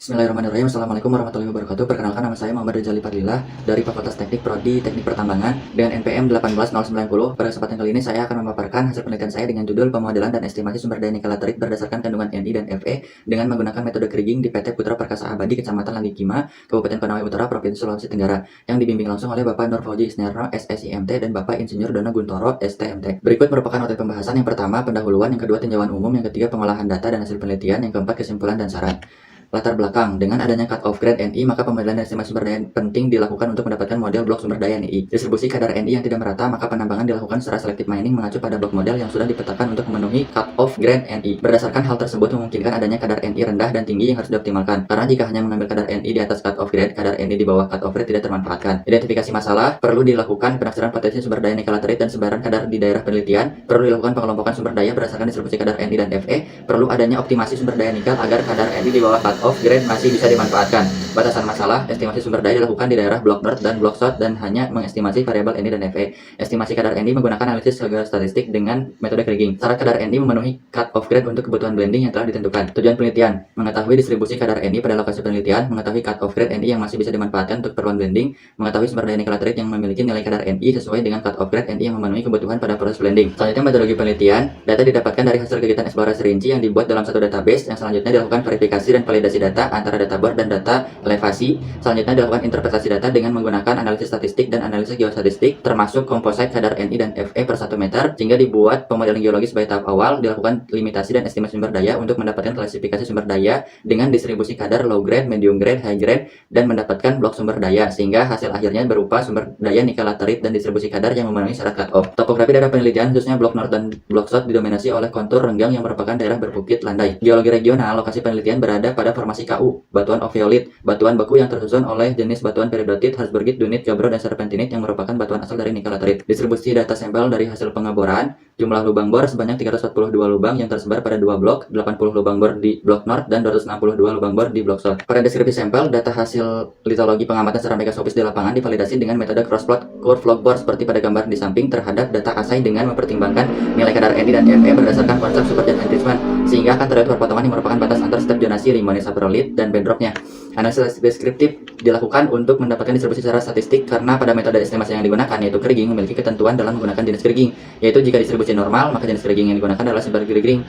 Bismillahirrahmanirrahim. Assalamualaikum warahmatullahi wabarakatuh. Perkenalkan, nama saya Muhammad Rizali Fadlilah dari Fakultas Teknik Prodi Teknik Pertambangan dengan NPM 18090. Pada kesempatan kali ini saya akan memaparkan hasil penelitian saya dengan judul pemodelan dan estimasi sumber daya nikel laterit berdasarkan kandungan Ni dan Fe dengan menggunakan metode kriging di PT Putra Perkasa Abadi, Kecamatan Langgikima, Kabupaten Konawe Utara, Provinsi Sulawesi Tenggara, yang dibimbing langsung oleh Bapak Nur Fauji Isnierno, SSIMT, dan Bapak Insinyur Dono Guntoro, STMT. Berikut merupakan materi pembahasan. Yang pertama, pendahuluan; yang kedua, tinjauan umum; yang ketiga, pengolahan data dan hasil penelitian; yang keempat, kesimpulan dan saran. Latar belakang: dengan adanya cut-off grade Ni, maka pemodelan dan estimasi sumber daya penting dilakukan untuk mendapatkan model blok sumber daya Ni. Distribusi kadar Ni yang tidak merata, maka penambangan dilakukan secara selective mining mengacu pada blok model yang sudah dipetakan untuk memenuhi cut-off grade Ni. Berdasarkan hal tersebut memungkinkan adanya kadar Ni rendah dan tinggi yang harus dioptimalkan. Karena jika hanya mengambil kadar Ni di atas cut-off grade, kadar Ni di bawah cut-off grade tidak termanfaatkan. Identifikasi masalah: perlu dilakukan penafsiran potensi sumber daya nikel laterit dan sebaran kadar di daerah penelitian. Perlu dilakukan pengelompokan sumber daya berdasarkan distribusi kadar Ni dan Fe. Perlu adanya optimasi sumber daya nikel agar kadar Ni di bawah cut-off grade masih bisa dimanfaatkan. Batasan masalah: estimasi sumber daya dilakukan di daerah blok north dan blok south dan hanya mengestimasi variabel Ni dan Fe. Estimasi kadar Ni menggunakan analisis statistik dengan metode kriging. Syarat kadar Ni memenuhi cut-off grade untuk kebutuhan blending yang telah ditentukan. Tujuan penelitian: mengetahui distribusi kadar Ni pada lokasi penelitian, mengetahui cut-off grade Ni yang masih bisa dimanfaatkan untuk keperluan blending, mengetahui sumber daya nikel laterit yang memiliki nilai kadar Ni sesuai dengan cut-off grade Ni yang memenuhi kebutuhan pada proses blending. Selanjutnya, metodologi penelitian. Data didapatkan dari hasil kegiatan eksplorasi rinci yang dibuat dalam satu database. Yang selanjutnya dilakukan verifikasi dan validasi data antara data bor dan data elevasi. Selanjutnya dilakukan interpretasi data dengan menggunakan analisis statistik dan analisis geostatistik, termasuk komposit kadar Ni dan Fe per 1 meter, sehingga dibuat pemodelan geologis sebagai tahap awal. Dilakukan limitasi dan estimasi sumber daya untuk mendapatkan klasifikasi sumber daya dengan distribusi kadar low grade, medium grade, high grade, dan mendapatkan blok sumber daya, sehingga hasil akhirnya berupa sumber daya nikel laterit dan distribusi kadar yang memenuhi syarat cut-off. Topografi daerah penelitian khususnya blok north dan blok south didominasi oleh kontur renggang yang merupakan daerah berbukit landai. Geologi regional: lokasi penelitian berada pada formasi KU, batuan ophiolite, batuan beku yang tersusun oleh jenis batuan peridotit, Harzburgite, dunit, gabbro, dan serpentinit yang merupakan batuan asal dari nikel laterit. Distribusi data sampel dari hasil pengeboran: jumlah lubang bor sebanyak 342 lubang yang tersebar pada 2 blok, 80 lubang bor di blok north dan 262 lubang bor di blok south. Pada deskripsi sampel, data hasil litologi pengamatan secara mikroskopis di lapangan divalidasi dengan metode crossplot curve log bor seperti pada gambar di samping terhadap data assay dengan mempertimbangkan nilai kadar Ni dan Fe berdasarkan konsep superjet enrichment, sehingga akan terdapat perpotongan yang merupakan batas antar step zonasi limonite saprolite dan bedrocknya. Analisis deskriptif dilakukan untuk mendapatkan distribusi secara statistik karena pada metode estimasi yang digunakan, yaitu kriging, memiliki ketentuan dalam menggunakan jenis kriging, yaitu jika distribusi normal maka jenis kriging yang digunakan adalah simple kriging,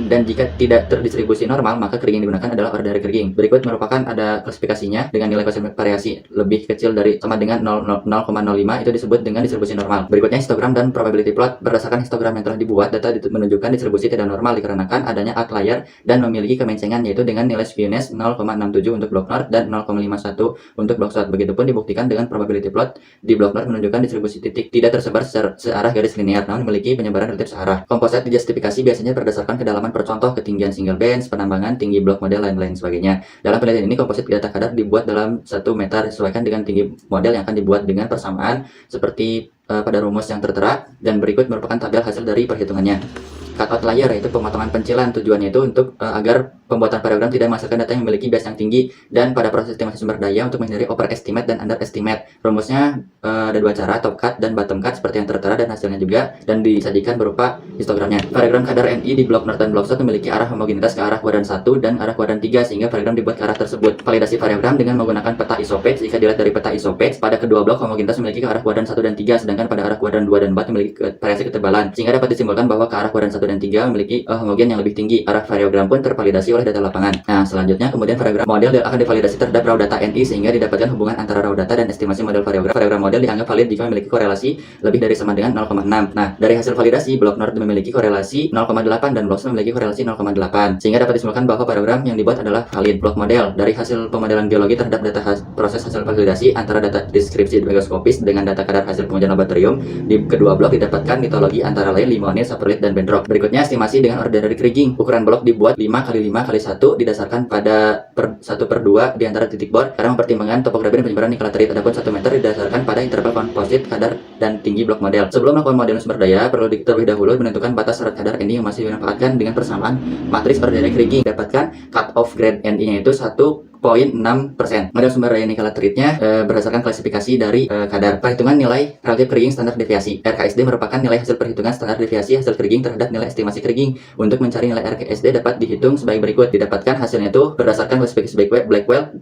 dan jika tidak terdistribusi normal maka kriging yang digunakan adalah ordinary kriging. Berikut merupakan ada klasifikasinya dengan nilai koefisien variasi lebih kecil dari sama dengan 0,05 itu disebut dengan distribusi normal. Berikutnya histogram dan probability plot. Berdasarkan histogram yang telah dibuat, data menunjukkan distribusi tidak normal dikarenakan adanya outlier dan memiliki kemencengan, yaitu dengan nilai skewness 0,67 untuk blok north dan 0,51 untuk blok south. Begitupun dibuktikan dengan probability plot. Di blok north menunjukkan distribusi titik tidak tersebar searah garis linear, namun memiliki penyebaran relatif searah. Komposit dijustifikasi biasanya berdasarkan kedalaman per contoh, ketinggian single bench, penambangan, tinggi blok model, lain-lain sebagainya. Dalam penelitian ini, komposit data kadar dibuat dalam 1 meter disesuaikan dengan tinggi model yang akan dibuat dengan persamaan seperti pada rumus yang tertera, dan berikut merupakan tabel hasil dari perhitungannya. Cut outlier yaitu pemotongan pencilan, tujuannya itu untuk agar pembuatan variogram tidak menghasilkan data yang memiliki bias yang tinggi, dan pada proses estimasi sumber daya untuk menghindari overestimate dan underestimate. Rumusnya ada 2 cara, top cut dan bottom cut seperti yang tertera, dan hasilnya juga dan disajikan berupa histogramnya. Variogram kadar Ni di blok north dan blok south memiliki arah homogenitas ke arah kuadran 1 dan arah kuadran 3, sehingga variogram dibuat ke arah tersebut. Validasi variogram dengan menggunakan peta isopage. Jika dilihat dari peta isopage, pada kedua blok homogenitas memiliki ke arah kuadran 1 dan 3, sedangkan pada arah kuadran 2 dan 4 memiliki variasi ketebalan, sehingga dapat disimpulkan bahwa ke arah kuadran 1 dan 3 memiliki homogen yang lebih tinggi. Arah variogram pun tervalidasi oleh data lapangan. Nah, selanjutnya kemudian variogram model akan divalidasi terhadap raw data Ni, sehingga didapatkan hubungan antara raw data dan estimasi model variogram. Variogram model dianggap valid jika memiliki korelasi lebih dari sama dengan 0,6. Nah, dari hasil validasi, blok north memiliki korelasi 0,8 dan blok south memiliki korelasi 0,8, sehingga dapat disimpulkan bahwa variogram yang dibuat adalah valid. Blok model dari hasil pemodelan geologi terhadap data proses hasil validasi antara data deskripsi mikroskopis dengan data kadar hasil pengujian laboratorium. Di kedua blok didapatkan litologi antara lain limonite, saprolite, dan bedrock. Berikutnya estimasi dengan ordinary kriging. Ukuran blok dibuat 5x5x1 didasarkan pada 1/2 di antara titik bor karena mempertimbangkan topografi dan penyebaran nikel laterit. Adapun 1 meter didasarkan pada interval komposit kadar dan tinggi blok model. Sebelum melakukan modeling sumber daya, perlu terlebih dahulu menentukan batas syarat kadar Ni yang masih dimanfaatkan dengan persamaan matris ordinary kriging. Dapatkan cut off grade Ni-nya itu 1 0,6%. Model sumber daya nikel lateritnya berdasarkan klasifikasi dari kadar perhitungan nilai relatif kriging standar deviasi. RKSD merupakan nilai hasil perhitungan standar deviasi hasil kriging terhadap nilai estimasi kriging. Untuk mencari nilai RKSD dapat dihitung sebagai berikut. Didapatkan hasilnya itu berdasarkan klasifikasi Blackwell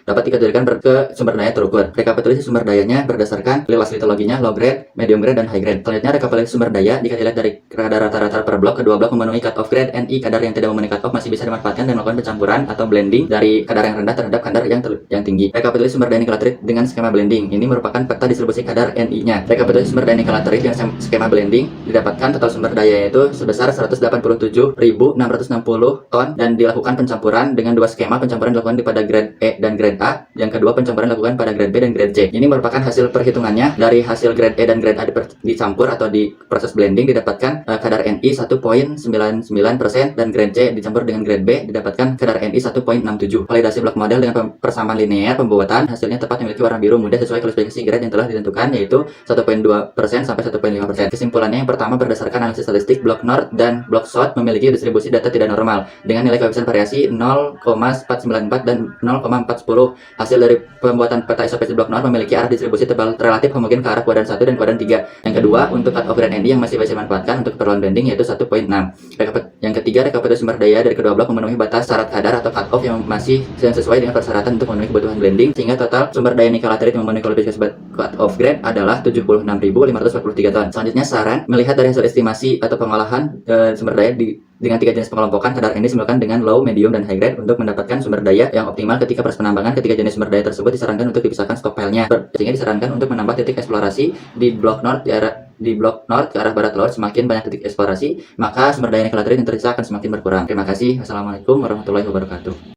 dapat dikategorikan ke sumber daya terukur. Rekapitulasi sumber dayanya berdasarkan kelas litologinya low grade, medium grade, dan high grade. Selanjutnya rekapitulasi sumber daya jika dilihat dari kadar rata-rata per blok, kedua blok memenuhi cut off grade NI. Kadar yang tidak memenuhi cut off masih bisa dimanfaatkan dan melakukan pencampuran atau blending dari kadar yang rendah terhadap kadar yang tinggi. Rekapitulasi sumber daya nikel laterit dengan skema blending. Ini merupakan peta distribusi kadar NI-nya. Rekapitulasi sumber daya nikel laterit dengan skema blending didapatkan total sumber daya itu sebesar 187.660 ton dan dilakukan pencampuran dengan dua skema. Pencampuran dilakukan pada grade E dan grade A. Yang kedua, pencampuran dilakukan pada grade B dan grade C. Ini merupakan hasil perhitungannya dari hasil grade E dan grade A dicampur atau di proses blending didapatkan kadar NI 1,99% dan grade C dicampur dengan grade B didapatkan kadar NI 1,67. Validasi blok model dengan persamaan linear pembuatan hasilnya tepat memiliki warna biru muda sesuai klasifikasi grade yang telah ditentukan, yaitu 1,2% sampai 1,5%. Kesimpulannya yang pertama, berdasarkan analisis statistik, blok North dan blok South memiliki distribusi data tidak normal dengan nilai koefisien variasi 0,494 dan 0,410. Hasil dari pembuatan peta isopesi blok North memiliki arah distribusi tebal relatif homogen ke arah kuadran 1 dan kuadran 3. Yang kedua, untuk cut off grade NI yang masih bisa dimanfaatkan untuk keperluan blending yaitu 1,6. Yang ketiga, rekapitulasi sumber daya dari kedua blok memenuhi batas syarat kadar atau cut off yang masih sesuai dengan persyaratan untuk memenuhi kebutuhan blending, sehingga total sumber daya nikel laterit yang memenuhi kualifikasi cut off grade adalah 76.543 ton. Selanjutnya, saran melihat dari hasil estimasi atau pengolahan sumber daya dengan tiga jenis pengelompokan kadar NI simulkan dengan low, medium, dan high grade untuk mendapatkan sumber daya yang optimal ketika proses penambangan. Ketiga jenis sumber daya tersebut disarankan untuk dipisahkan stockpile-nya, sehingga disarankan untuk menambah titik eksplorasi di blok North ke arah barat laut. Semakin banyak titik eksplorasi, maka sumber daya nikel laterit yang tersisa akan semakin berkurang. Terima kasih. Wassalamualaikum warahmatullahi wabarakatuh.